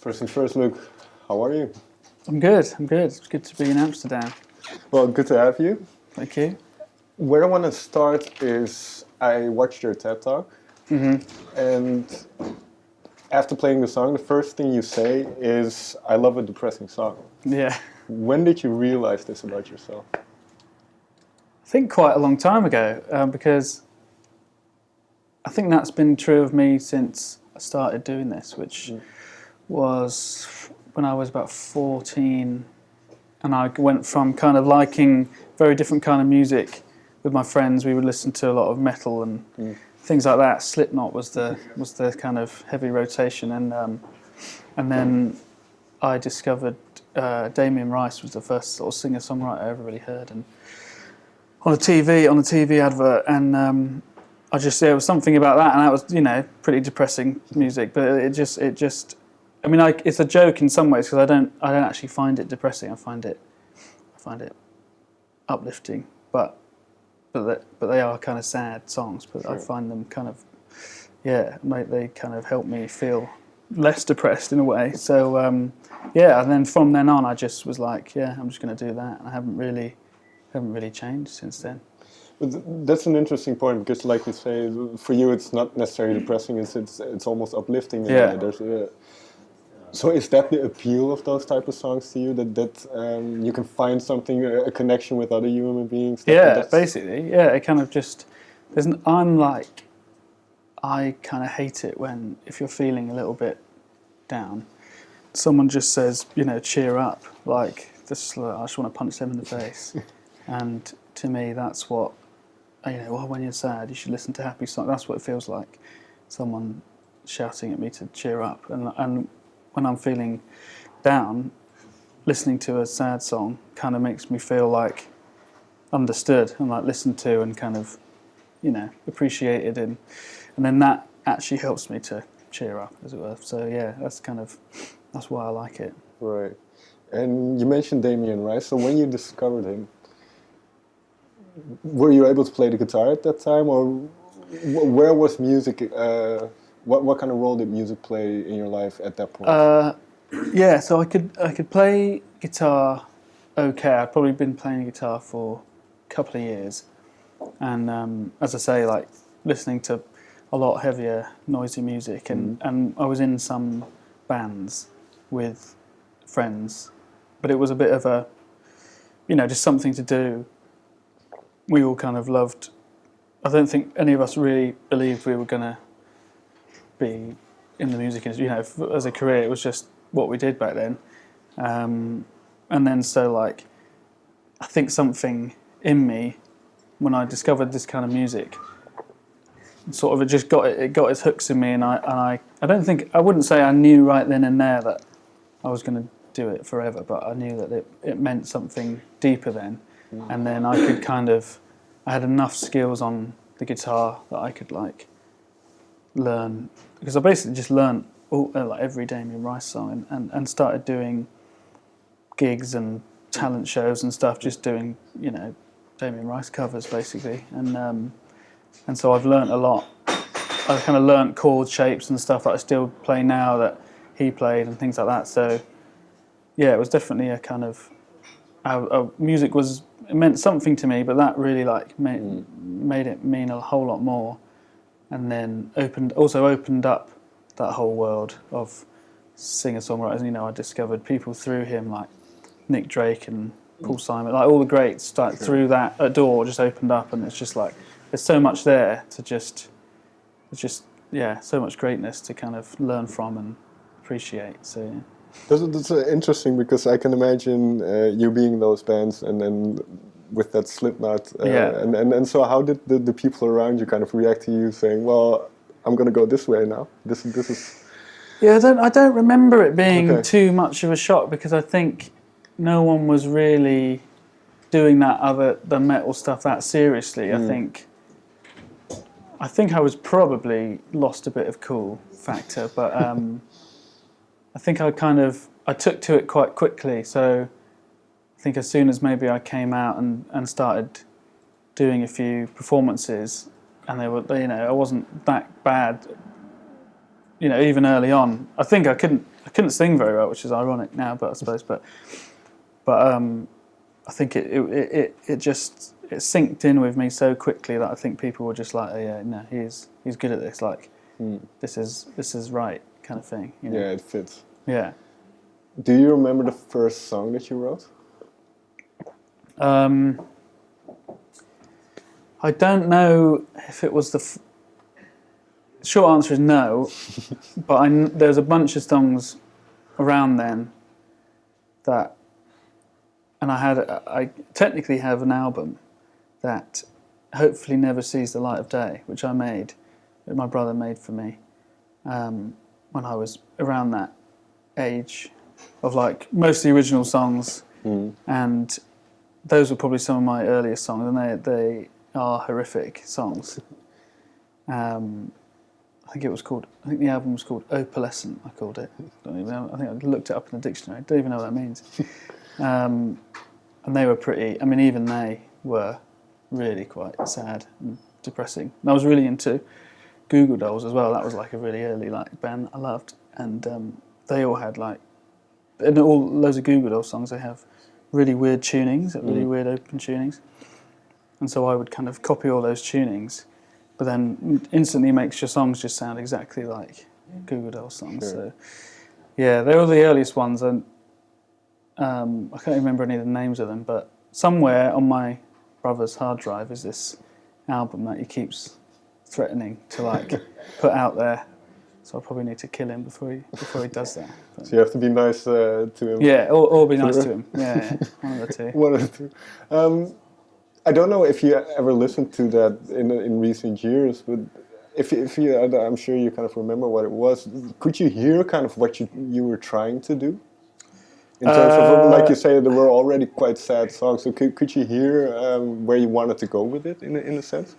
First things first, Luke, how are you? I'm good. It's good to be in Amsterdam. Well, good to have you. Thank you. Where I want to start is I watched your TED Talk, and after playing the song, the first thing you say is, I love a depressing song. Yeah. When did you realize this about yourself? I think quite a long time ago, because I think that's been true of me since I started doing this, which was when I was about 14, and I went from kind of liking very different kind of music with my friends. We would listen to a lot of metal and things like that. Slipknot was the kind of heavy rotation, and then I discovered Damien Rice was the first sort of singer-songwriter I ever really heard, and on a TV advert, and I just there was something about that, and that was pretty depressing music, but it just I mean it's a joke in some ways because I don't actually find it depressing. I find it uplifting, but they are kind of sad songs, but sure. I find them kind of they kind of help me feel less depressed in a way. So and then from then on I just was like, I'm just going to do that, and I haven't really changed since then. But that's an interesting point, because like you say, for you it's not necessarily depressing, it's almost uplifting. So is that the appeal of those type of songs to you, that you can find something, a connection with other human beings? Basically, it kind of just I kind of hate it when, if you're feeling a little bit down, someone just says, cheer up, like this. I just want to punch them in the face. And to me, that's what, when you're sad, you should listen to happy songs. That's what it feels like, someone shouting at me to cheer up. And when I'm feeling down, listening to a sad song kind of makes me feel like understood and like listened to and kind of, appreciated, and then that actually helps me to cheer up, as it were. So that's why I like it. Right. And you mentioned Damien Rice. So when you discovered him, were you able to play the guitar at that time, or where was music? What kind of role did music play in your life at that point? So I could play guitar. Okay, I'd probably been playing guitar for a couple of years, and as I say, like listening to a lot heavier, noisy music, and I was in some bands with friends, but it was a bit of a, just something to do. We all kind of loved. I don't think any of us really believed we were going to be in the music industry, as a career. It was just what we did back then, and then so like, I think something in me, when I discovered this kind of music, sort of it got its hooks in me, and I wouldn't say I knew right then and there that I was going to do it forever, but I knew that it meant something deeper then, and then I could I had enough skills on the guitar that I could like learn, because I basically just learned every Damien Rice song, and started doing gigs and talent shows and stuff, just doing Damien Rice covers basically, and so I've learnt a lot. I've kind of learnt chord shapes and stuff that I still play now that he played and things like that. So it was definitely a kind of music it meant something to me, but that really like made it mean a whole lot more. And then opened up that whole world of singer-songwriters. I discovered people through him, like Nick Drake and Paul Simon, like all the greats. Like through that, a door just opened up, and it's just like there's so much there to so much greatness to kind of learn from and appreciate. So yeah. That's interesting, because I can imagine you being in those bands, and then with that Slipknot, and so how did the people around you kind of react to you saying, well, I'm going to go this way now? This is. Yeah, I don't remember it being too much of a shock, because I think no one was really doing that other than metal stuff that seriously. I think I was probably lost a bit of cool factor, but I think I took to it quite quickly. So I think as soon as maybe I came out and started doing a few performances, and they were, I wasn't that bad even early on, I think I couldn't sing very well, which is ironic now, but I suppose, but I think it synced in with me so quickly that I think people were just like, oh, yeah, no, he's good at this, like this is right kind of thing. Yeah, it fits. Yeah. Do you remember the first song that you wrote? I don't know if it was the short answer is no, but there's a bunch of songs around then that, and I technically have an album that hopefully never sees the light of day, which that my brother made for me when I was around that age of like mostly original songs, and those were probably some of my earliest songs, and they are horrific songs. I think the album was called Opalescent, I called it. I think I looked it up in the dictionary. I don't even know what that means. And they were even they were really quite sad and depressing. And I was really into Goo Goo Dolls as well. That was like a really early band I loved. And they all had loads of Goo Goo Dolls songs, they have really weird tunings, really weird open tunings. And so I would kind of copy all those tunings, but then instantly makes your songs just sound exactly like Goo Goo Dolls songs. Sure. So, yeah, they were the earliest ones, and I can't remember any of the names of them, but somewhere on my brother's hard drive is this album that he keeps threatening to put out there. So I probably need to kill him before he does that. But so you have to be nice to him. Yeah, or be nice to him. Yeah, one of the two. One of the two. I don't know if you ever listened to that in recent years, but if you, I'm sure you kind of remember what it was. Could you hear kind of what you were trying to do? In terms of, like you say, there were already quite sad songs. So could you hear where you wanted to go with it in a sense?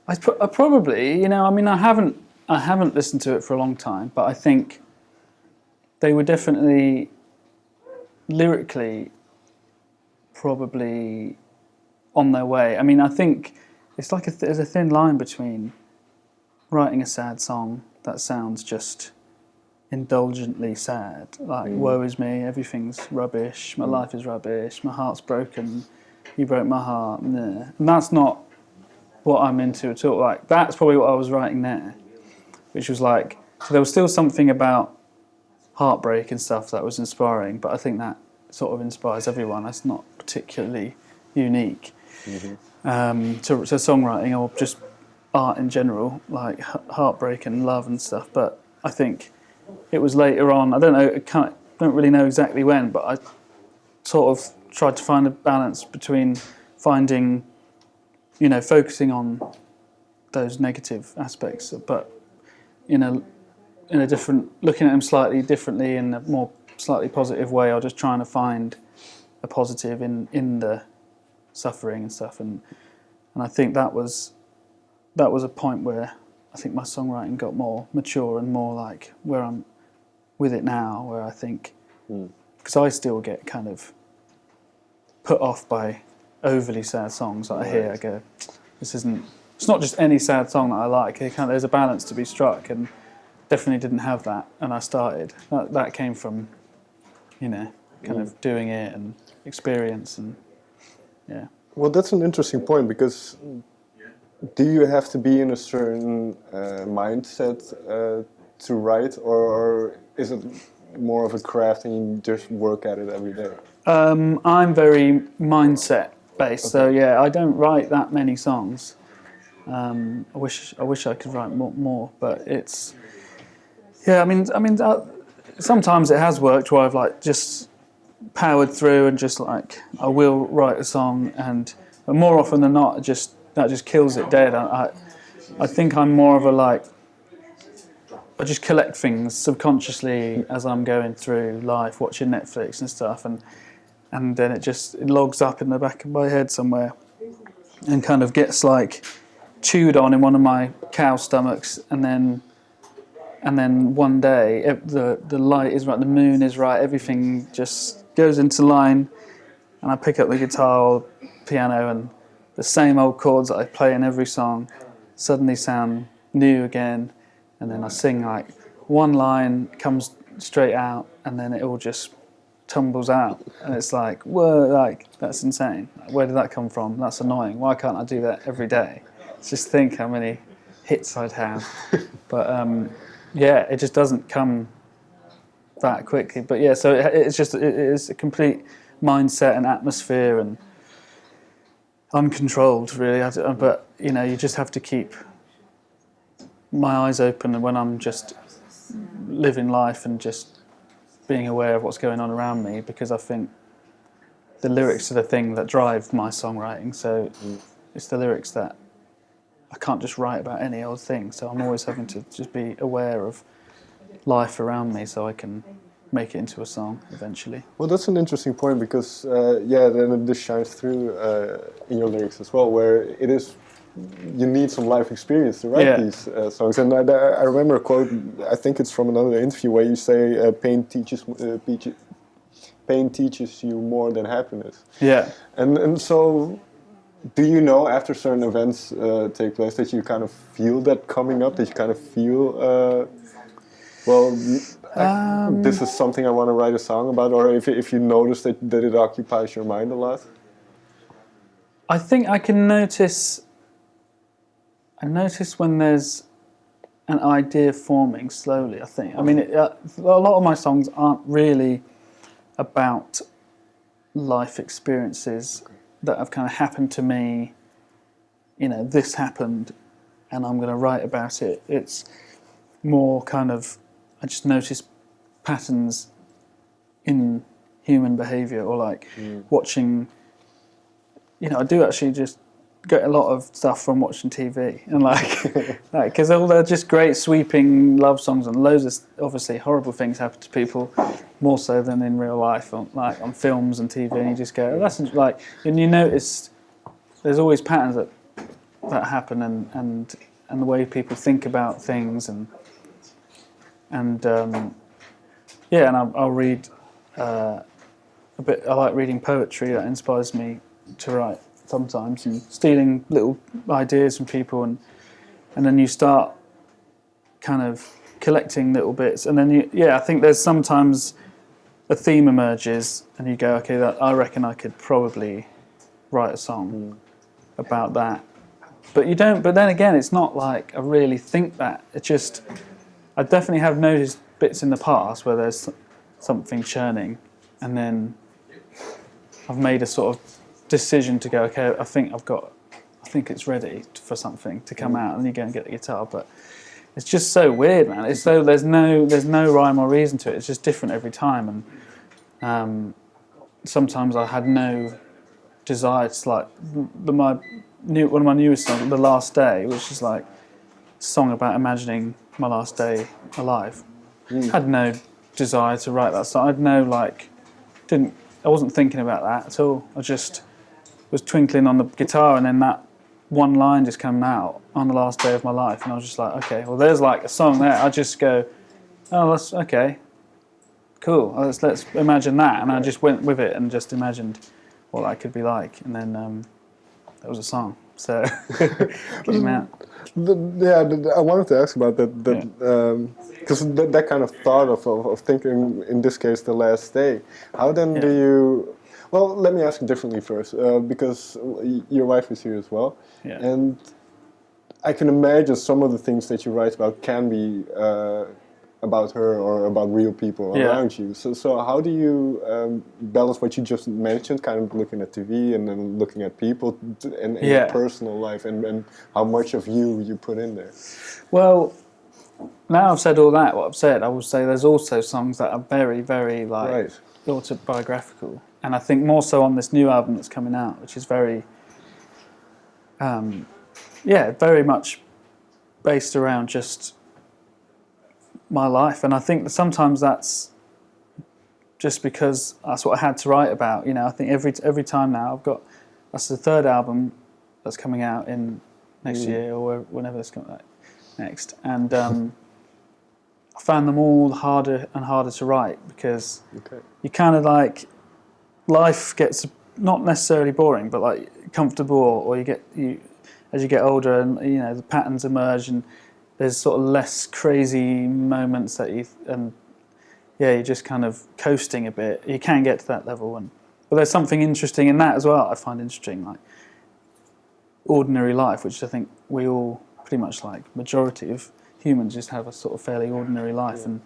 I probably, I haven't listened to it for a long time, but I think they were definitely lyrically probably on their way. I mean, I think it's like there's a thin line between writing a sad song that sounds just indulgently sad, like woe is me, everything's rubbish, my life is rubbish, my heart's broken, you broke my heart, and that's not what I'm into at all. Like, that's probably what I was writing there, which was like, so there was still something about heartbreak and stuff that was inspiring, but I think that sort of inspires everyone. That's not particularly unique to songwriting or just art in general, like heartbreak and love and stuff. But I think it was later on, I don't really know exactly when, but I sort of tried to find a balance between finding, focusing on those negative aspects, but in a different, looking at them slightly differently in a more slightly positive way, or just trying to find a positive in the suffering and stuff, and I think that was a point where I think my songwriting got more mature and more like where I'm with it now, where I think, because I still get kind of put off by overly sad songs that I hear. I go, it's not just any sad song that I like. There's a balance to be struck, and definitely didn't have that. And I started, that came from, kind of doing it and experience, and yeah. Well, that's an interesting point, because do you have to be in a certain mindset to write, or is it more of a craft and you just work at it every day? I'm very mindset based, okay. So yeah, I don't write that many songs. I wish I could write more, but it's sometimes it has worked where I've just powered through and just I will write a song, but more often than not, that just kills it dead. I think I'm more of I just collect things subconsciously as I'm going through life, watching Netflix and stuff, and then it logs up in the back of my head somewhere and kind of gets chewed on in one of my cow stomachs, and then one day the light is right, the moon is right, everything just goes into line, and I pick up the guitar or piano, and the same old chords that I play in every song suddenly sound new again, and then I sing one line comes straight out, and then it all just tumbles out, and it's like, whoa, like that's insane. Like, where did that come from? That's annoying. Why can't I do that every day? Just think how many hits I'd have. But yeah, it just doesn't come that quickly. But yeah, so it is a complete mindset and atmosphere and uncontrolled, really. But you know, you just have to keep my eyes open when I'm just living life and just being aware of what's going on around me, because I think the lyrics are the thing that drive my songwriting. So it's the lyrics that I can't just write about any old thing. So I'm always having to just be aware of life around me so I can make it into a song eventually. Well, that's an interesting point, because then this shines through in your lyrics as well, where it is, you need some life experience to write these songs. And I remember a quote, I think it's from another interview, where you say pain teaches you more than happiness. Yeah. And so, do you know after certain events take place that you kind of feel that coming up, that you kind of feel, this is something I want to write a song about, or if you notice that it occupies your mind a lot? I think I can notice when there's an idea forming slowly, I think. I mean, a lot of my songs aren't really about life experiences that have kind of happened to me. You know, this happened and I'm going to write about it. It's more kind of, I just notice patterns in human behaviour, or like watching, you know, I do actually just get a lot of stuff from watching TV, and like, because they're just great sweeping love songs, and loads of obviously horrible things happen to people, more so than in real life, like on films and TV, and you just go, oh, that's like, and you notice there's always patterns that happen, and the way people think about things, and I'll read a bit. I like reading poetry. That inspires me to write sometimes, and stealing little ideas from people, and then you start kind of collecting little bits, and then I think there's sometimes a theme emerges, and you go, okay, I reckon I could probably write a song about that. But you don't. But then again, it's not like I really think that. It's just, I definitely have noticed bits in the past where there's something churning, and then I've made a sort of decision to go, okay, I think it's ready for something to come out, and you go and get the guitar. But it's just so weird, man. It's so there's no rhyme or reason to it. It's just different every time, and sometimes I had no desire to, like, one of my newest songs, "The Last Day," which is like a song about imagining my last day alive. I had no desire to write that song. I wasn't thinking about that at all. I just was twinkling on the guitar, and then that one line just came out, "On the last day of my life," and I was just like, okay, well, there's like a song there. I just go, oh, that's okay, cool. Let's imagine that, and I just went with it and just imagined what that could be like, and then that was a song. So came out. I wanted to ask about that, because that kind of thought of thinking, in this case, the last day. How then do you? Well, let me ask it differently first, because your wife is here as well, and I can imagine some of the things that you write about can be about her or about real people around you. So how do you balance what you just mentioned, kind of looking at TV and then looking at people and your personal life, and how much of you put in there? Well, now I've said all that, what I've said, I will say there's also songs that are very, very autobiographical. And I think more so on this new album that's coming out, which is very, very much based around just my life. And I think that sometimes that's just because that's what I had to write about. You know, I think every time now that's the third album that's coming out in next year, or whenever it's coming out next. And I found them all harder and harder to write, because you kind of like, life gets not necessarily boring, but like comfortable, or as you get older, and you know, the patterns emerge, and there's sort of less crazy moments that you're just kind of coasting a bit. You can get to that level, but there's something interesting in that as well. I find interesting, like ordinary life, which I think we all pretty much like. Majority of humans just have a sort of fairly ordinary life, and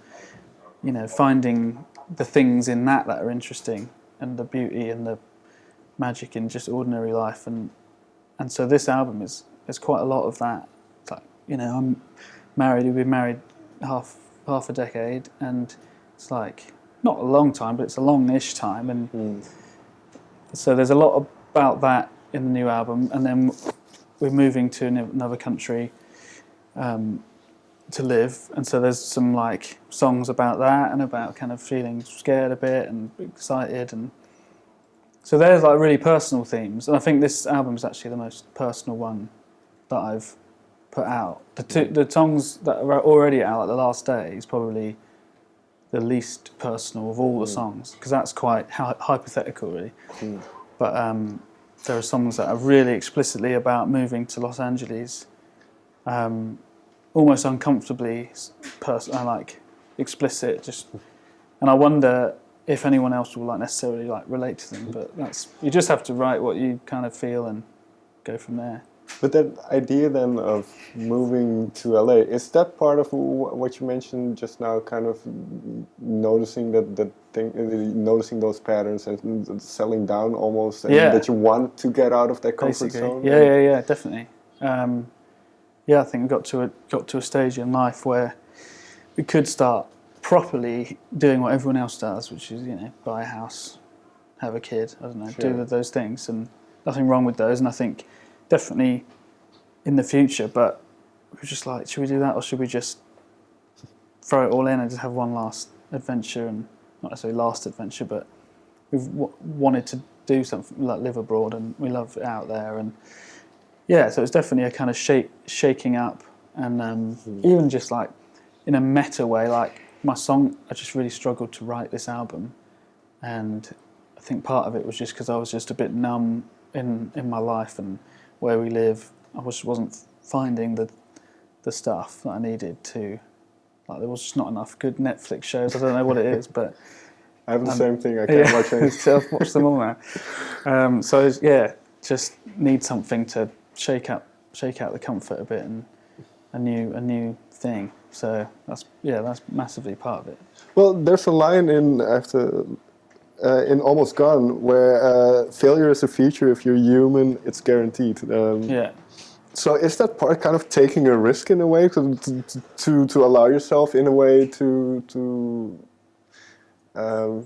finding the things in that are interesting, and the beauty and the magic in just ordinary life, and so this album is quite a lot of that. It's like, I'm married. We've been married half a decade, and it's like not a long time, but it's a long-ish time, and so there's a lot about that in the new album. And then we're moving to another country to live, and so there's some like songs about that and about kind of feeling scared a bit and excited, and so there's like really personal themes. And I think this album is actually the most personal one that I've put out. The songs that are already out, like The Last Day, is probably the least personal of all the songs, because that's quite hypothetical, really. But there are songs that are really explicitly about moving to Los Angeles, almost uncomfortably like explicit. And I wonder if anyone else will like necessarily like relate to them. But you just have to write what you kind of feel and go from there. But that idea then of moving to LA, is that part of what you mentioned just now, kind of noticing that thing, noticing those patterns and settling down almost, and that you want to get out of that comfort zone? Yeah, definitely. I think we got to a stage in life where we could start properly doing what everyone else does, which is, buy a house, have a kid, I don't know, do those things, and nothing wrong with those. And I think definitely in the future, but we're just like, should we do that, or should we just throw it all in and just have one last adventure? And not necessarily last adventure, but we've wanted to do something like live abroad, and we love it out there. And so it's definitely a kind of shaking up, and even just like in a meta way, like my song, I just really struggled to write this album, and I think part of it was just because I was just a bit numb in my life and where we live. I wasn't finding the stuff that I needed to. Like, there was just not enough good Netflix shows. I don't know what it is, but I have the same thing. I can't watch anything. So I've watched them all now. Just need something to shake out the comfort a bit, and a new thing. So that's massively part of it. Well, there's a line in Almost Gone where failure is a feature. If you're human, it's guaranteed. So is that part kind of taking a risk in a way to allow yourself in a way to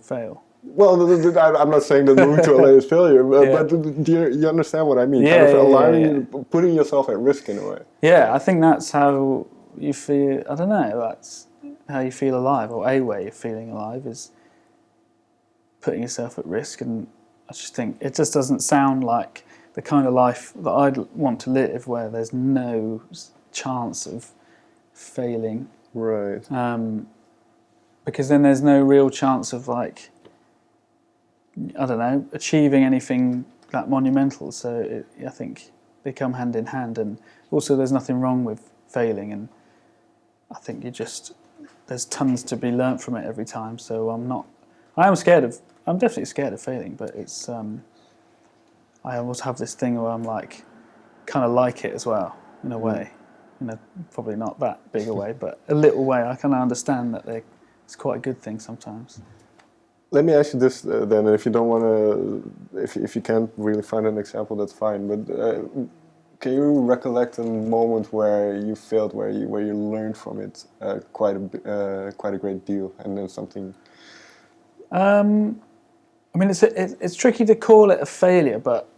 fail? Well, I'm not saying that moving to LA is failure, but do you understand what I mean? Putting yourself at risk in a way. Yeah, I think that's how you feel. I don't know. That's how you feel alive, or a way of feeling alive is putting yourself at risk. And I just think it just doesn't sound like the kind of life that I'd want to live, where there's no chance of failing. Right. Because then there's no real chance of, like, I don't know, achieving anything that monumental. So I think they come hand in hand. And also there's nothing wrong with failing. And I think there's tons to be learnt from it every time. So I'm definitely scared of failing, but it's, I always have this thing where I'm like, kind of like it as well, in a way. Probably not that big a way, but a little way. I kind of understand that it's quite a good thing sometimes. Let me ask you this then, if you don't want to, if you can't really find an example, that's fine. But can you recollect a moment where you failed, where you learned from it quite a great deal, and then something? I mean, it's tricky to call it a failure, but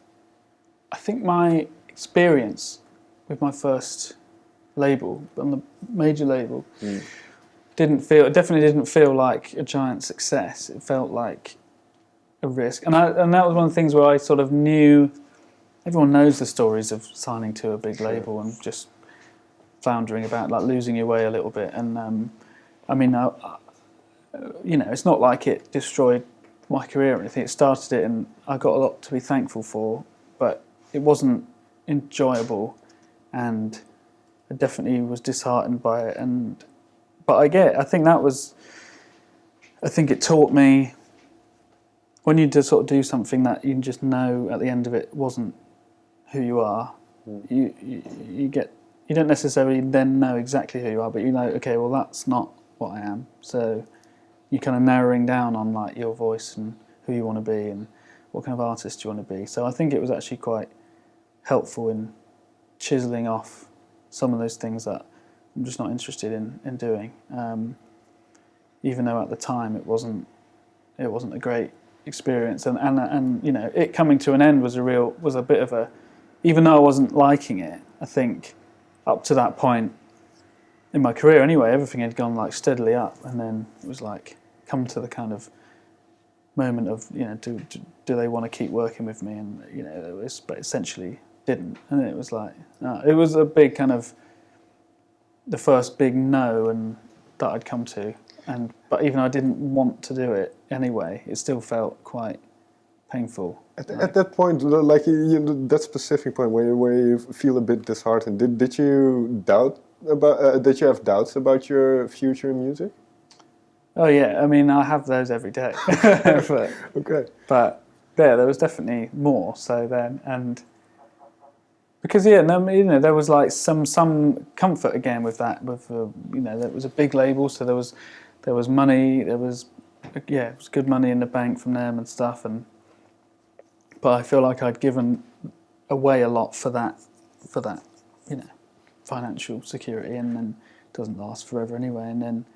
I think my experience with my first label, on the major label, definitely didn't feel like a giant success. It felt like a risk, and that was one of the things where I sort of knew. Everyone knows the stories of signing to a big label and just floundering about, like losing your way a little bit. And I mean, it's not like it destroyed my career or anything. It started it, and I got a lot to be thankful for, but it wasn't enjoyable, and I definitely was disheartened by it. But I think it taught me, when you just sort of do something that you just know at the end of it wasn't who you are, you don't necessarily then know exactly who you are, but you know, okay, well that's not what I am. So you're kind of narrowing down on like your voice and who you want to be and what kind of artist you want to be. So I think it was actually quite helpful in chiseling off some of those things that I'm just not interested in doing. Even though at the time it wasn't a great experience, and you know, it coming to an end was a bit of a, even though I wasn't liking it, I think up to that point in my career anyway, everything had gone like steadily up, and then it was like come to the kind of moment of, you know, do they want to keep working with me, and you know, but essentially didn't, and it was like it was a big kind of the first big no and that I'd come to. But even though I didn't want to do it anyway, it still felt quite painful. At that point, like that specific point where you feel a bit disheartened, did you did you have doubts about your future in music? Oh yeah, I mean, I have those every day. Okay. But there was definitely more. So then, and because you know, there was like some comfort again with that. With you know, there was a big label, so there was money. It was good money in the bank from them and stuff. But I feel like I'd given away a lot for that, you know, financial security, and then it doesn't last forever anyway. And then,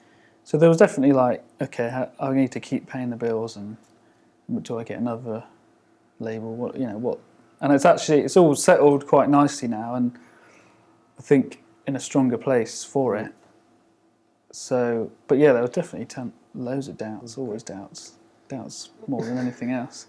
so there was definitely like, okay, I need to keep paying the bills, and do I get another label? What, you know, what? And it's all settled quite nicely now, and I think in a stronger place for it. So, but yeah, there were definitely loads of doubts, always doubts more than anything else.